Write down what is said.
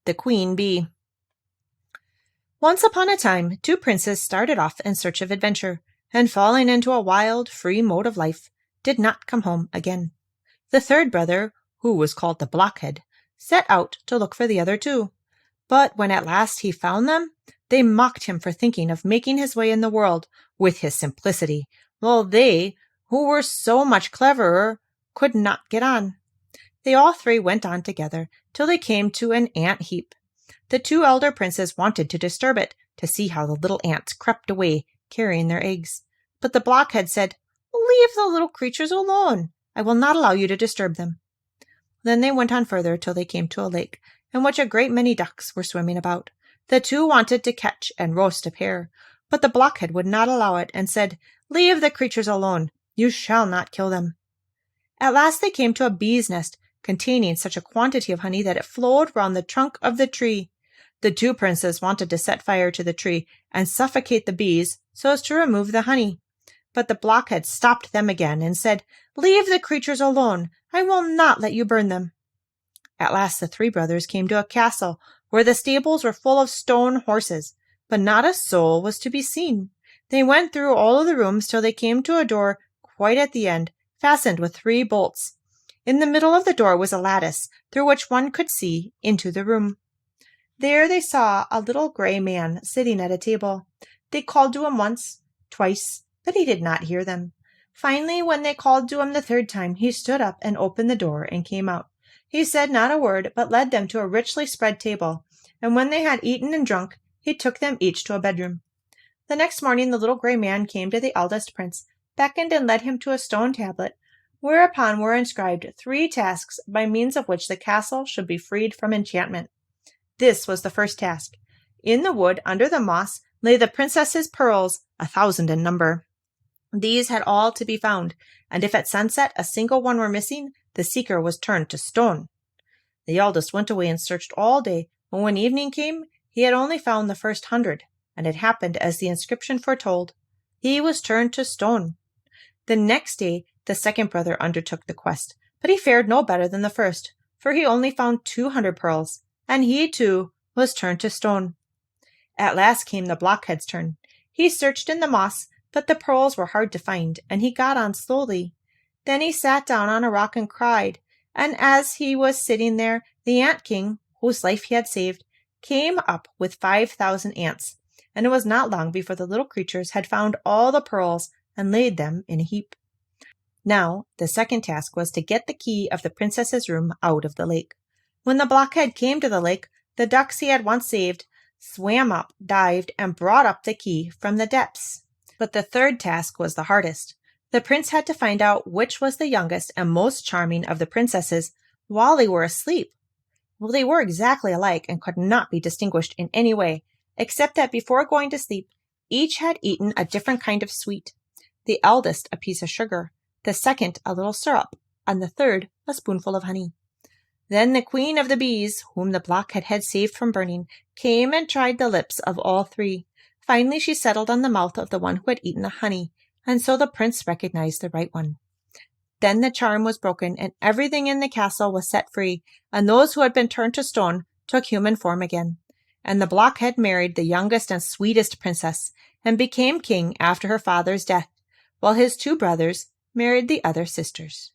The Queen Bee. Once upon a time, two princes started off in search of adventure, and falling into a wild, free mode of life, did not come home again. The third brother, who was called the Blockhead, set out to look for the other two. But when at last he found them, they mocked him for thinking of making his way in the world with his simplicity, while they, who were so much cleverer, could not get on. They all three went on together till they came to an ant heap. The two elder princes wanted to disturb it, to see how the little ants crept away, carrying their eggs. But the Blockhead said, "Leave the little creatures alone. I will not allow you to disturb them." Then they went on further till they came to a lake, in which a great many ducks were swimming about. The two wanted to catch and roast a pair, but the Blockhead would not allow it, and said, "Leave the creatures alone. You shall not kill them." At last they came to a bee's nest, containing such a quantity of honey that it flowed round the trunk of the tree. The two princes wanted to set fire to the tree and suffocate the bees so as to remove the honey. But the Blockhead stopped them again and said, "Leave the creatures alone. I will not let you burn them." At last the three brothers came to a castle where the stables were full of stone horses, but not a soul was to be seen. They went through all of the rooms till they came to a door quite at the end, fastened with 3 bolts. In the middle of the door was a lattice, through which one could see into the room. There they saw a little gray man sitting at a table. They called to him once, twice, but he did not hear them. Finally, when they called to him the 3rd time, he stood up and opened the door and came out. He said not a word, but led them to a richly spread table, and when they had eaten and drunk, he took them each to a bedroom. The next morning the little gray man came to the eldest prince, beckoned and led him to a stone tablet, whereupon were inscribed 3 tasks by means of which the castle should be freed from enchantment. This was the first task. In the wood, under the moss, lay the princess's pearls, 1,000 in number. These had all to be found, and if at sunset a single one were missing, the seeker was turned to stone. The eldest went away and searched all day, but when evening came, he had only found the first 100, and it happened as the inscription foretold. He was turned to stone. The next day, the second brother undertook the quest, but he fared no better than the first, for he only found 200 pearls, and he, too, was turned to stone. At last came the Blockhead's turn. He searched in the moss, but the pearls were hard to find, and he got on slowly. Then he sat down on a rock and cried, and as he was sitting there, the Ant King, whose life he had saved, came up with 5,000 ants, and it was not long before the little creatures had found all the pearls and laid them in a heap. Now, the second task was to get the key of the princess's room out of the lake. When the Blockhead came to the lake, the ducks he had once saved swam up, dived, and brought up the key from the depths. But the third task was the hardest. The prince had to find out which was the youngest and most charming of the princesses while they were asleep. Well, they were exactly alike and could not be distinguished in any way, except that before going to sleep, each had eaten a different kind of sweet. The eldest a piece of sugar, the second a little syrup, and the third a spoonful of honey. Then the queen of the bees, whom the Blockhead had saved from burning, came and tried the lips of all 3. Finally she settled on the mouth of the one who had eaten the honey, and so the prince recognized the right one. Then the charm was broken, and everything in the castle was set free, and those who had been turned to stone took human form again. And the Blockhead married the youngest and sweetest princess, and became king after her father's death, while his 2 brothers married the other sisters.